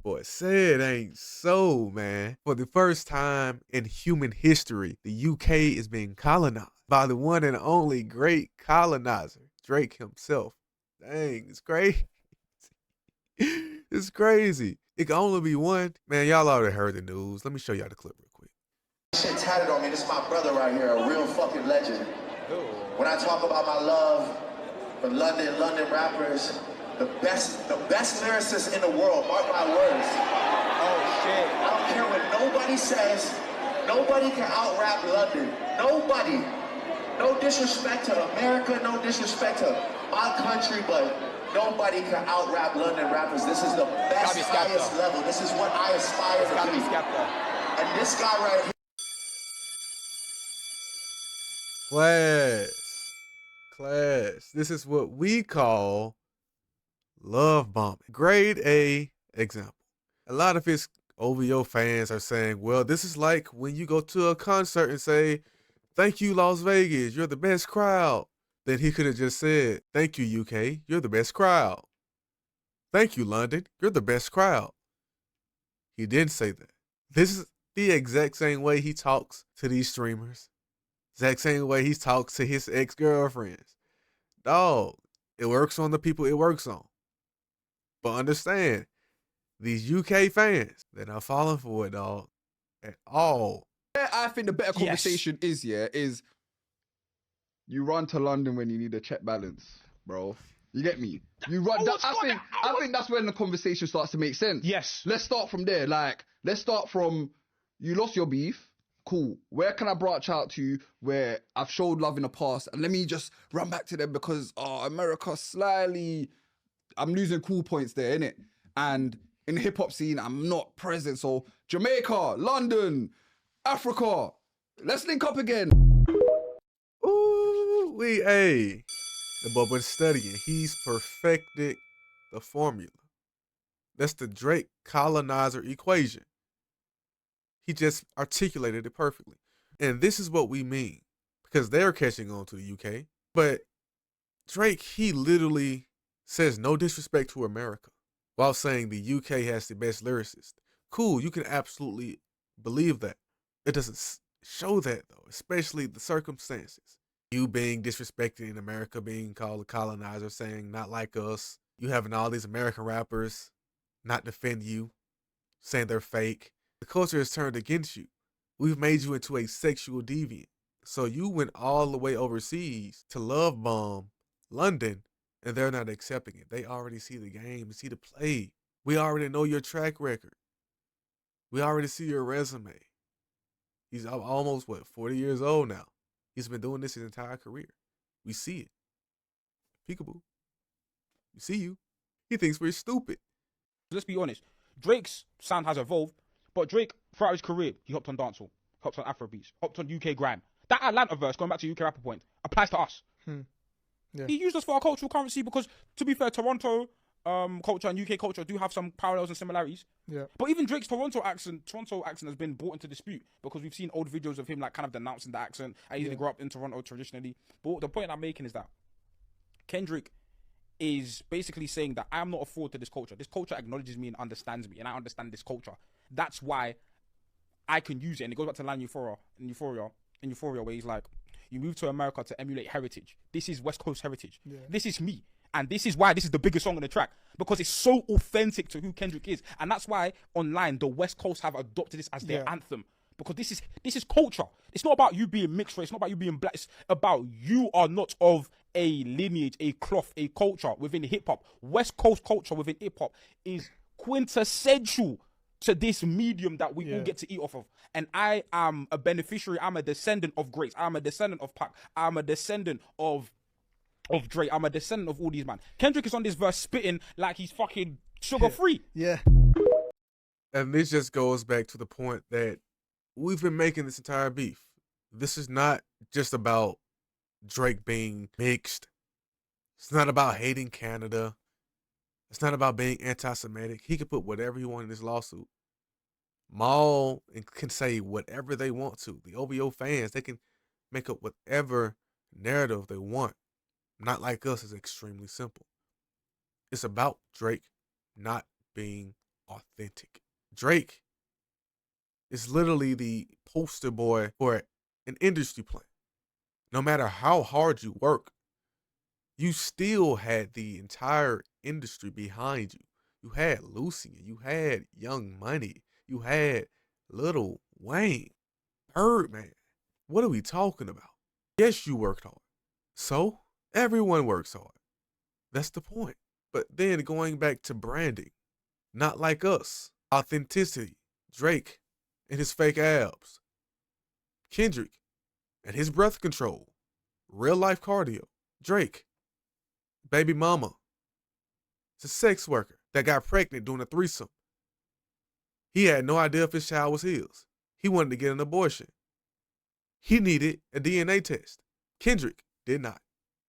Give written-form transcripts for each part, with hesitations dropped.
Boy, say it ain't so, man. For the first time in human history, the UK is being colonized by the one and only great colonizer, Drake himself. Dang, it's crazy. It's crazy. It can only be one. Man, y'all already heard the news. Let me show y'all the clip real quick. Shit tatted on me. This is my brother right here, a real fucking legend. When I talk about my love for London rappers, the best lyricists in the world, mark my words. Oh shit. I don't care what nobody says, nobody can out-rap London. Nobody. No disrespect to America, no disrespect to my country, but nobody can out-rap London rappers. This is the best, highest level. This is what I aspire to be. And this guy right here. Class. This is what we call love bombing. Grade A example. A lot of his OVO fans are saying, well, this is like when you go to a concert and say, thank you, Las Vegas, you're the best crowd. Then he could have just said, thank you, UK, you're the best crowd. Thank you, London, you're the best crowd. He didn't say that. This is the exact same way he talks to these streamers. Exact same way he talks to his ex-girlfriends. Dog, it works on the people it works on. But understand, these UK fans, they're not falling for it, dog, at all. I think the better conversation is you run to London when you need a check balance, bro. You get me? You run. I think that's when the conversation starts to make sense. Yes. Let's start from there. Like, let's start from you lost your beef. Cool. Where can I branch out to where I've showed love in the past? And let me just run back to them because, America slightly, I'm losing cool points there, innit? And in the hip hop scene, I'm not present. So Jamaica, London, Africa, let's link up again. Ooh, the boy been studying. He's perfected the formula. That's the Drake colonizer equation. He just articulated it perfectly. And this is what we mean, because they're catching on to the UK. But Drake, he literally says no disrespect to America while saying the UK has the best lyricist. Cool, you can absolutely believe that. It doesn't show that, though, especially the circumstances. You being disrespected in America, being called a colonizer, saying not like us. You having all these American rappers not defend you, saying they're fake. The culture has turned against you. We've made you into a sexual deviant. So you went all the way overseas to Lovebomb, London, and they're not accepting it. They already see the game, see the play. We already know your track record. We already see your resume. He's almost, 40 years old now. He's been doing this his entire career. We see it. Peekaboo. We see you. He thinks we're stupid. Let's be honest. Drake's sound has evolved, but Drake, throughout his career, he hopped on dancehall, hopped on Afrobeats, hopped on UK grime. That Atlanta verse, going back to UK rapper point, applies to us. Yeah. He used us for our cultural currency because, to be fair, Toronto culture and UK culture do have some parallels and similarities. Yeah. But even Drake's Toronto accent has been brought into dispute because we've seen old videos of him like kind of denouncing the accent. I usually grew up in Toronto traditionally. But the point I'm making is that Kendrick is basically saying that I'm not a fraud to this culture. This culture acknowledges me and understands me, and I understand this culture. That's why I can use it. And it goes back to Lan Euphoria, where he's like, you move to America to emulate heritage. This is West Coast heritage. Yeah. This is me. And this is why this is the biggest song on the track, because it's so authentic to who Kendrick is. And that's why online, the West Coast have adopted this as their anthem. Because this is culture. It's not about you being mixed race. It's not about you being black. It's about you are not of a lineage, a cloth, a culture within hip hop. West Coast culture within hip hop is quintessential to this medium that we all get to eat off of. And I am a beneficiary. I'm a descendant of Grace. I'm a descendant of Pac. I'm a descendant of Drake. I'm a descendant of all these, man. Kendrick is on this verse spitting like he's fucking sugar-free. Yeah. And this just goes back to the point that we've been making this entire beef. This is not just about Drake being mixed. It's not about hating Canada. It's not about being anti-Semitic. He can put whatever he wants in this lawsuit. Maul can say whatever they want to. The OVO fans, they can make up whatever narrative they want. Not like us is extremely simple. It's about Drake not being authentic. Drake is literally the poster boy for an industry plan. No matter how hard you work, you still had the entire industry behind you. You had Lucy, you had Young Money, you had Lil Wayne, Birdman. What are we talking about? Yes, you worked hard. So, everyone works hard. That's the point. But then going back to branding, not like us, authenticity, Drake and his fake abs, Kendrick and his breath control, real life cardio, Drake, baby mama, it's a sex worker that got pregnant doing a threesome. He had no idea if his child was his. He wanted to get an abortion. He needed a DNA test. Kendrick did not.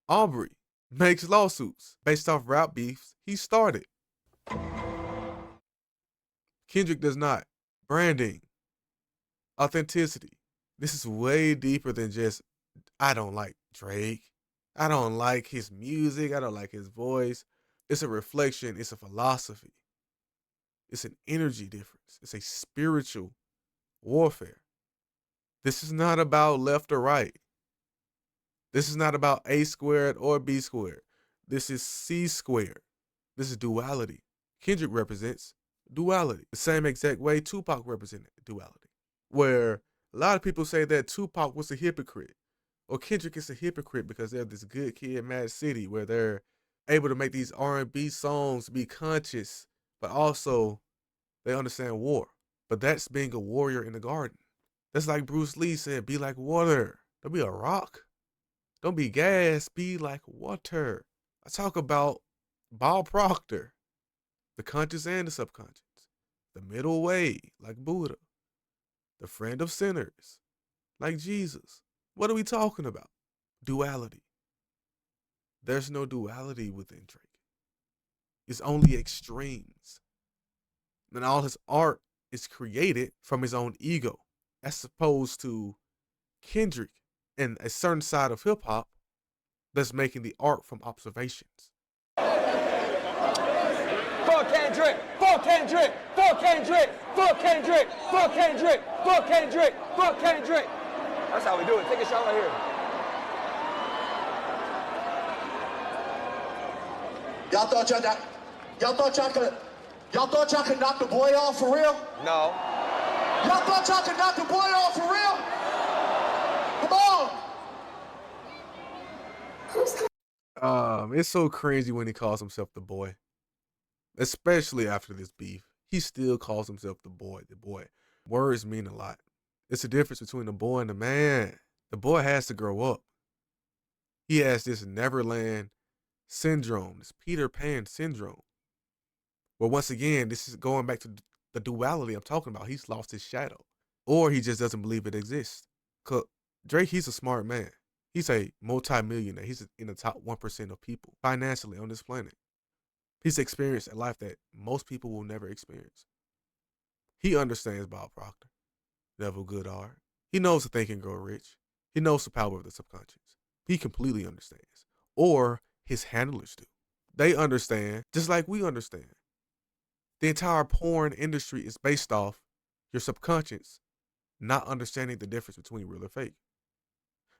Aubrey makes lawsuits based off rap beefs he started. Kendrick does not. Branding, authenticity. This is way deeper than just, I don't like Drake. I don't like his music. I don't like his voice. It's a reflection. It's a philosophy. It's an energy difference. It's a spiritual warfare. This is not about left or right. This is not about A squared or B squared. This is C squared. This is duality. Kendrick represents duality. The same exact way Tupac represented duality. Where a lot of people say that Tupac was a hypocrite, or Kendrick is a hypocrite because they're this good kid, Mad City, where they're able to make these R&B songs be conscious, but also they understand war. But that's being a warrior in the garden. That's like Bruce Lee said, be like water. Don't be a rock. Don't be gas, be like water. I talk about Bob Proctor, the conscious and the subconscious, the middle way, like Buddha, the friend of sinners, like Jesus. What are we talking about? Duality. There's no duality within Drake. It's only extremes. And all his art is created from his own ego, as opposed to Kendrick and a certain side of hip hop that's making the art from observations. Fuck Kendrick! Fuck Kendrick! Fuck Kendrick! Fuck Kendrick! Fuck Kendrick! Fuck Kendrick! Fuck Kendrick! That's how we do it. Take a shot right here. Y'all thought y'all could knock the boy off for real? No. Y'all thought y'all could knock the boy off for real? Come on. It's so crazy when he calls himself the boy. Especially after this beef. He still calls himself the boy, the boy. Words mean a lot. It's the difference between the boy and the man. The boy has to grow up. He has this Neverland syndrome, this Peter Pan syndrome. But once again, this is going back to the duality I'm talking about. He's lost his shadow. Or he just doesn't believe it exists. 'Cause Drake, he's a smart man. He's a multi-millionaire. He's in the top 1% of people financially on this planet. He's experienced a life that most people will never experience. He understands Bob Proctor, Neville Goddard. He knows the Think and Grow Rich. He knows the power of the subconscious. He completely understands. Or his handlers do. They understand just like we understand. The entire porn industry is based off your subconscious not understanding the difference between real or fake.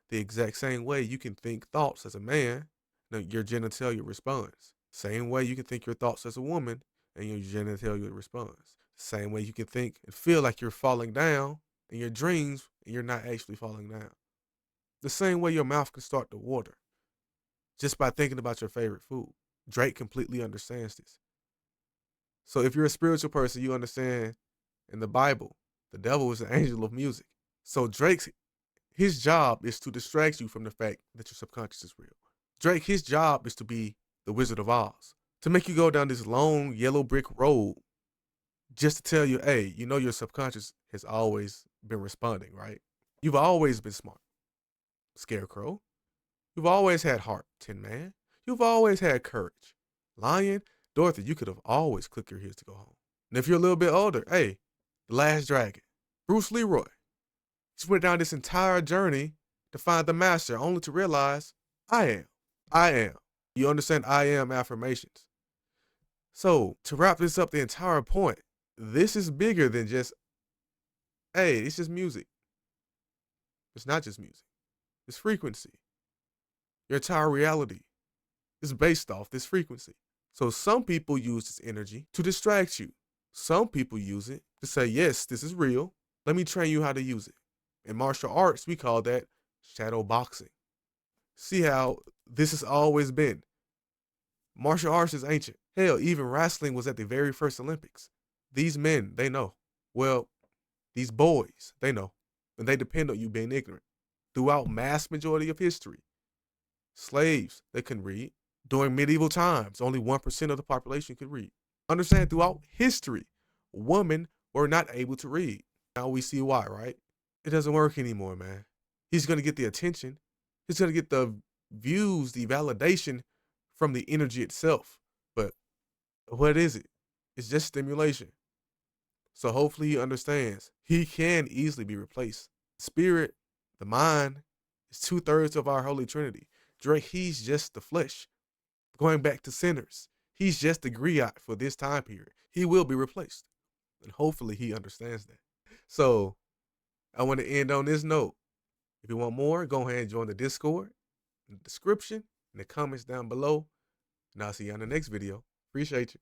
The exact same way you can think thoughts as a man, your genitalia responds. Same way you can think your thoughts as a woman, and your genitalia responds. Same way you can think and feel like you're falling down in your dreams, and you're not actually falling down. The same way your mouth can start to water, just by thinking about your favorite food. Drake completely understands this. So if you're a spiritual person, you understand in the Bible, the devil is the angel of music. So his job is to distract you from the fact that your subconscious is real. Drake, his job is to be the Wizard of Oz, to make you go down this long yellow brick road just to tell you, hey, you know your subconscious has always been responding, right? You've always been smart, Scarecrow. You've always had heart, Tin Man. You've always had courage, Lion. Dorothy, you could have always clicked your heels to go home. And if you're a little bit older, hey, The Last Dragon, Bruce Leroy. He's went down this entire journey to find the master, only to realize, I am. You understand I am affirmations. So to wrap this up, the entire point this is bigger than just, hey, it's just music. It's not just music. It's frequency. Your entire reality is based off this frequency. So some people use this energy to distract you. Some people use it to say, yes, this is real. Let me train you how to use it. In martial arts, we call that shadow boxing. See how this has always been. Martial arts is ancient. Hell, even wrestling was at the very first Olympics. These men, they know. Well, these boys, they know. And they depend on you being ignorant. Throughout mass majority of history, slaves, they couldn't read. During medieval times, only 1% of the population could read. Understand, throughout history, women were not able to read. Now we see why, right? It doesn't work anymore, man. He's going to get the attention. He's going to get the views, the validation from the energy itself. But what is it? It's just stimulation. So hopefully he understands he can easily be replaced. Spirit, the mind, is 2/3 of our Holy Trinity. Drake, he's just the flesh. Going back to sinners, he's just the griot for this time period. He will be replaced. And hopefully he understands that. So I want to end on this note. If you want more, go ahead and join the Discord in the description, in the comments down below. And I'll see you on the next video. Appreciate you.